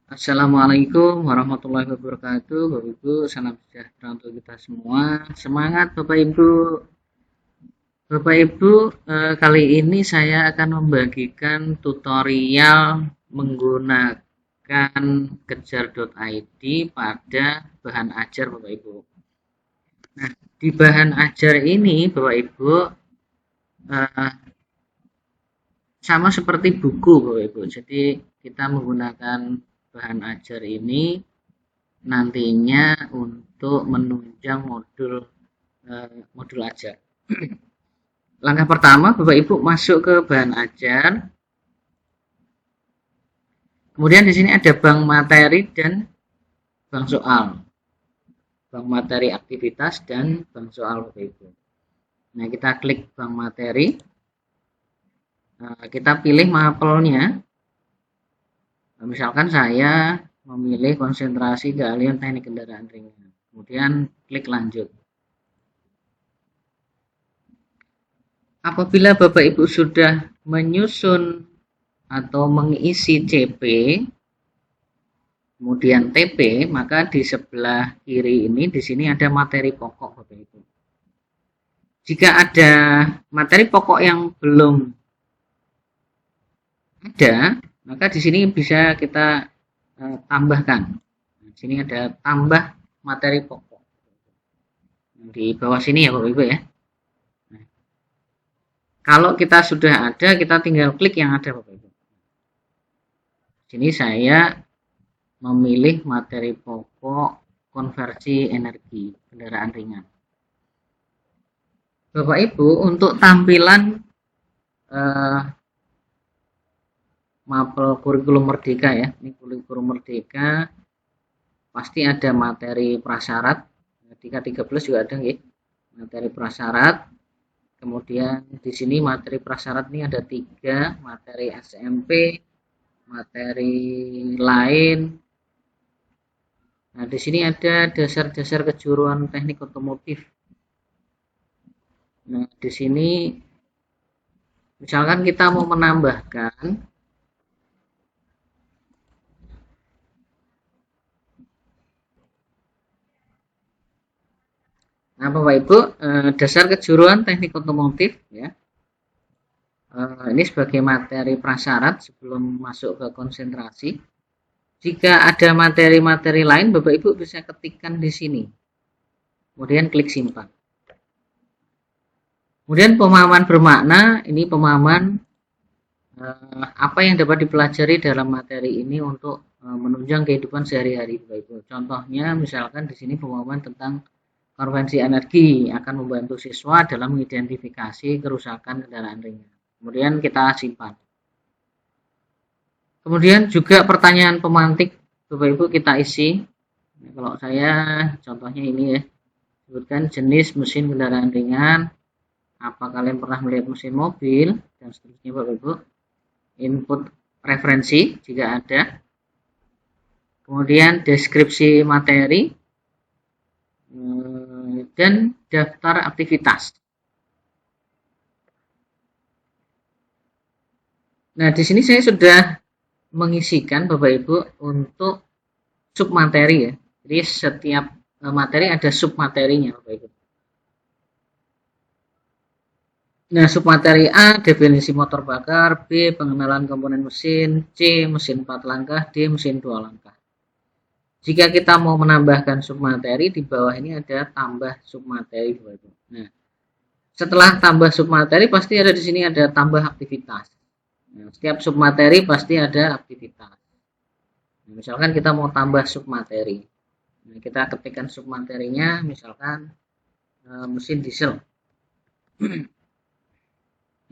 Assalamualaikum warahmatullahi wabarakatuh. Bapak Ibu, salam sejahtera untuk kita semua. Semangat Bapak Ibu. Bapak Ibu, kali ini saya akan membagikan tutorial menggunakan kejar.id pada bahan ajar Bapak Ibu. Nah, di bahan ajar ini Bapak Ibu eh, sama seperti buku Bapak Ibu. Jadi kita menggunakan bahan ajar ini nantinya untuk menunjang modul ajar. Langkah pertama, Bapak Ibu masuk ke bahan ajar. Kemudian di sini ada bank materi dan bank soal. Bank materi aktivitas dan bank soal Bapak Ibu. Nah, kita klik bank materi. Nah, kita pilih mapelnya. Misalkan saya memilih konsentrasi keahlian teknik kendaraan ringan. Kemudian klik lanjut. Apabila Bapak Ibu sudah menyusun atau mengisi CP, kemudian TP, maka di sebelah kiri ini di sini ada materi pokok Bapak Ibu. Jika ada materi pokok yang belum ada, maka di sini bisa kita tambahkan. Di sini ada tambah materi pokok. Di bawah sini ya Bapak Ibu ya. Kalau kita sudah ada, kita tinggal klik yang ada Bapak Ibu. Sini saya memilih materi pokok konversi energi kendaraan ringan. Bapak Ibu, untuk tampilan mapel kurikulum merdeka ya, ini kurikulum merdeka pasti ada materi prasyarat, di K13 juga ada ya, materi prasyarat. Kemudian di sini materi prasyarat ini ada 3, materi SMP, materi lain. Nah, di sini ada dasar-dasar kejuruan teknik otomotif. Nah, di sini misalkan kita mau menambahkan nah, Bapak Ibu, dasar kejuruan teknik otomotif ya. Ini sebagai materi prasyarat sebelum masuk ke konsentrasi. Jika ada materi-materi lain, Bapak Ibu bisa ketikkan di sini. Kemudian klik simpan. Kemudian pemahaman bermakna, ini pemahaman apa yang dapat dipelajari dalam materi ini untuk menunjang kehidupan sehari-hari Bapak Ibu. Contohnya misalkan di sini pemahaman tentang konvensi energi akan membantu siswa dalam mengidentifikasi kerusakan kendaraan ringan. Kemudian kita simpan. Kemudian juga pertanyaan pemantik Bapak Ibu kita isi. Kalau saya contohnya ini ya, sebutkan jenis mesin kendaraan ringan, apa kalian pernah melihat mesin mobil, dan seterusnya Bapak Ibu. Input referensi jika ada. Kemudian deskripsi materi dan daftar aktivitas. Nah, di sini saya sudah mengisikan Bapak Ibu untuk submateri ya. Jadi setiap materi ada submaterinya Bapak Ibu. Nah, submateri A definisi motor bakar, B pengenalan komponen mesin, C mesin 4 langkah, D mesin 2 langkah. Jika kita mau menambahkan submateri, di bawah ini ada tambah submateri Bapak Ibu. Nah, setelah tambah submateri pasti ada di sini ada tambah aktivitas. Nah, setiap submateri pasti ada aktivitas. Nah, misalkan kita mau tambah submateri. Nah, kita ketikkan submaterinya misalkan mesin diesel.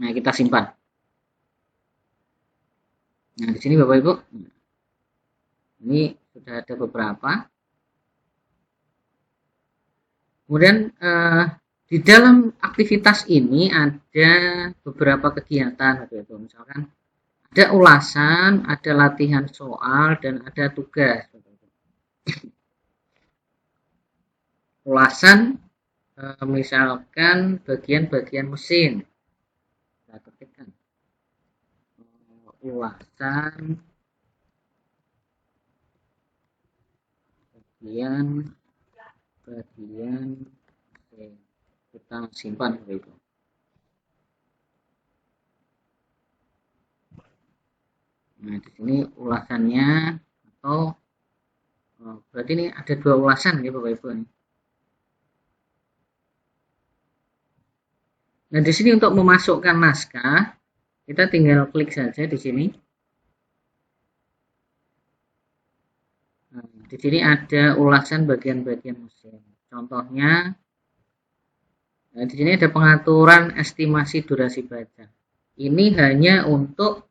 Nah, kita simpan. Nah, di sini Bapak Ibu, ini sudah ada beberapa. Kemudian di dalam aktivitas ini ada beberapa kegiatan Bapak Ibu. Misalkan ada ulasan, ada latihan soal, dan ada tugas. Ulasan misalkan bagian-bagian mesin. Kita ketikkan ulasan bagian C. Kita simpan begitu. Nah, di sini ulasannya atau berarti ini ada dua ulasan ya Bapak Ibu. Nah, di sini untuk memasukkan naskah, kita tinggal klik saja di sini. Nah, di sini ada ulasan bagian-bagian mesin. Contohnya, nah, di sini ada pengaturan estimasi durasi baca. Ini hanya untuk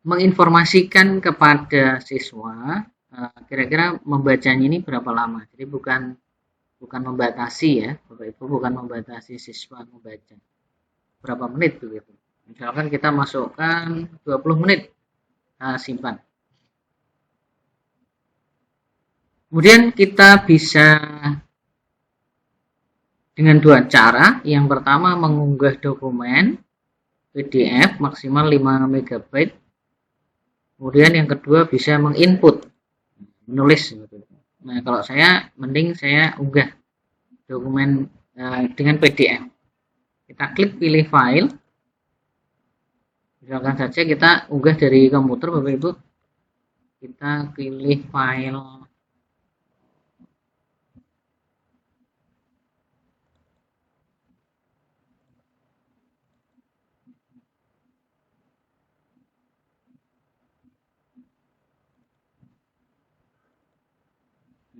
menginformasikan kepada siswa kira-kira membacanya ini berapa lama. Jadi bukan membatasi ya, Bapak Ibu, bukan membatasi siswa membaca berapa menit begitu. Misalkan kita masukkan 20 menit, simpan. Kemudian kita bisa dengan dua cara. Yang pertama mengunggah dokumen PDF maksimal 5 MB. Kemudian yang kedua bisa menginput, menulis. Nah, kalau saya mending saya unggah dokumen dengan PDF. Kita klik pilih file. Misalkan saja kita unggah dari komputer Bapak Ibu. Kita pilih file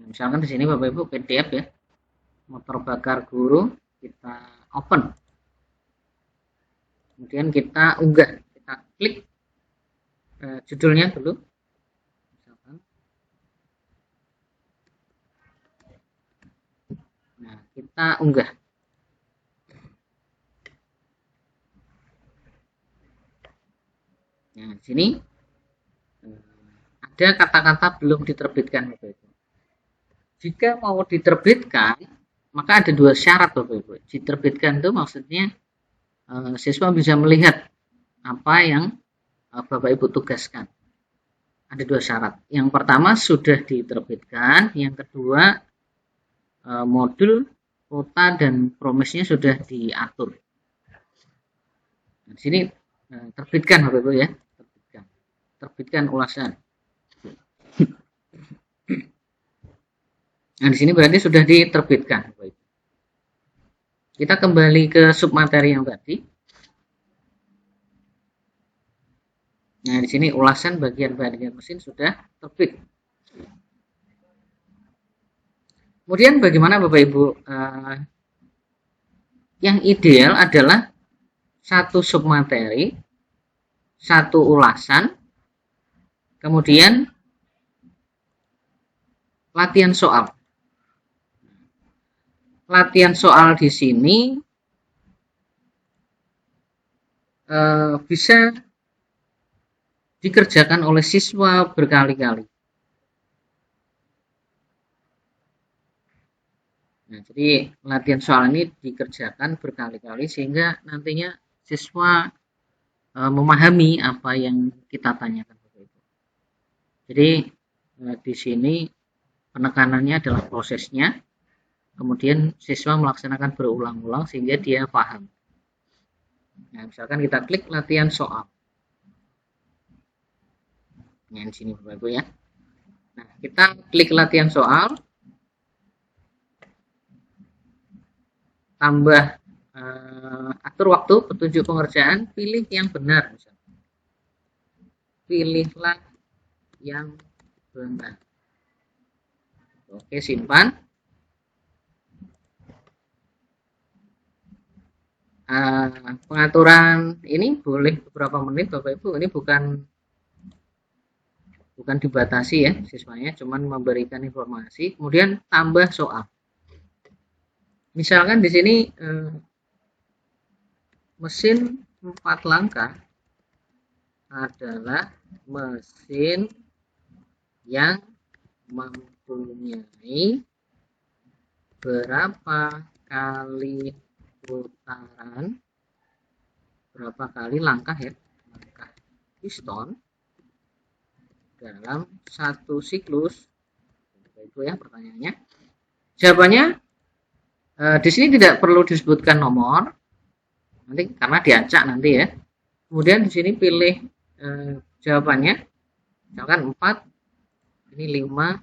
misalkan di sini Bapak Ibu PDF ya, motor bakar guru, kita open, kemudian kita unggah, kita klik judulnya dulu, misalkan. Nah, kita unggah. Nah, di sini ada kata-kata belum diterbitkan Bapak Ibu. Jika mau diterbitkan, maka ada dua syarat Bapak Ibu. Diterbitkan itu maksudnya siswa bisa melihat apa yang Bapak Ibu tugaskan. Ada dua syarat. Yang pertama sudah diterbitkan, yang kedua modul, kuota dan promisnya sudah diatur. Nah, di sini terbitkan Bapak Ibu ya, terbitkan ulasan. Nah, di sini berarti sudah diterbitkan. Kita kembali ke submateri yang tadi. Nah, di sini ulasan bagian-bagian mesin sudah terbit. Kemudian bagaimana Bapak Ibu? Yang ideal adalah satu submateri, satu ulasan, kemudian latihan soal. Latihan soal di sini bisa dikerjakan oleh siswa berkali-kali. Nah, jadi latihan soal ini dikerjakan berkali-kali sehingga nantinya siswa memahami apa yang kita tanyakan. Jadi di sini penekanannya adalah prosesnya. Kemudian siswa melaksanakan berulang-ulang sehingga dia paham. Nah, misalkan kita klik latihan soal. Nah, di sini Bapak Ibu ya. Nah, kita klik latihan soal. Tambah atur waktu petunjuk pengerjaan, pilih yang benar. Pilihlah yang benar. Oke, simpan. Pengaturan ini boleh beberapa menit Bapak Ibu, ini bukan dibatasi ya siswanya, cuman memberikan informasi. Kemudian tambah soal. Misalkan di sini mesin 4 langkah adalah mesin yang mempunyai berapa kali putaran, berapa kali langkah ya, langkah piston dalam satu siklus. Ibu ya pertanyaannya. Jawabannya di sini tidak perlu disebutkan nomor, nanti karena diacak nanti ya. Kemudian di sini pilih jawabannya, misalkan 4, ini 5,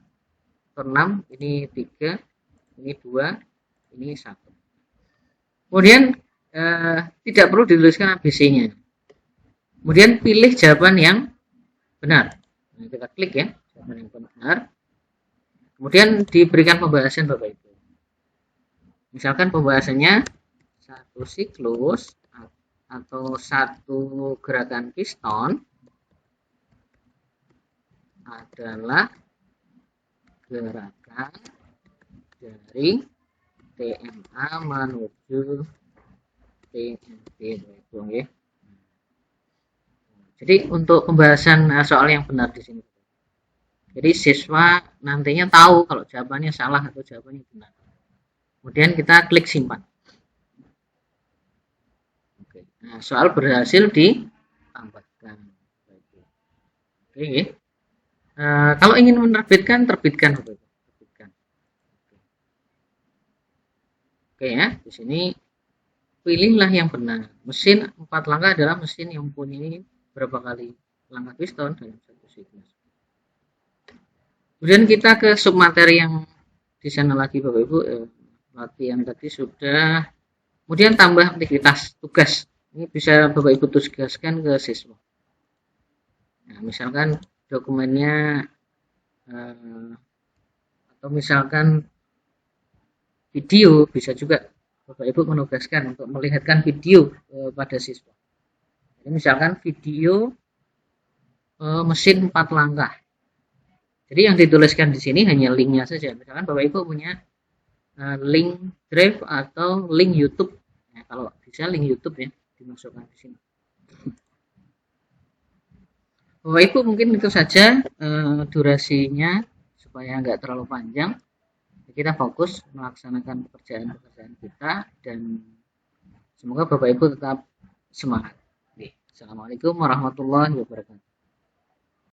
atau 6, ini 3, ini 2, ini 1. Kemudian tidak perlu dituliskan ABC-nya. Kemudian pilih jawaban yang benar. Nah, kita klik ya, jawaban yang benar. Kemudian diberikan pembahasan Bapak Ibu. Misalkan pembahasannya satu siklus atau satu gerakan piston adalah gerakan dari TMA menuju TMP. Ya. Jadi untuk pembahasan soal yang benar di sini. Jadi siswa nantinya tahu kalau jawabannya salah atau jawabannya benar. Kemudian kita klik simpan. Oke. Nah, soal berhasil ditambahkan. Oke. Kalau ingin menerbitkan, terbitkan. Oke ya, di sini pilihlah yang benar. Mesin 4 langkah adalah mesin yang mempunyai berapa kali langkah piston dalam satu siklus. Kemudian kita ke submateri yang di sana lagi Bapak Ibu. Latihan tadi sudah. Kemudian tambah aktivitas tugas. Ini bisa Bapak Ibu tugaskan ke siswa. Nah, misalkan dokumennya atau misalkan video, bisa juga Bapak Ibu menugaskan untuk melihatkan video pada siswa. Jadi misalkan video mesin 4 langkah. Jadi yang dituliskan di sini hanya linknya saja. Misalkan Bapak Ibu punya link Drive atau link YouTube. Nah, kalau bisa link YouTube ya dimasukkan di sini. Bapak Ibu mungkin itu saja durasinya supaya nggak terlalu panjang. Kita fokus melaksanakan pekerjaan-pekerjaan kita dan semoga Bapak Ibu tetap semangat. Assalamualaikum warahmatullahi wabarakatuh.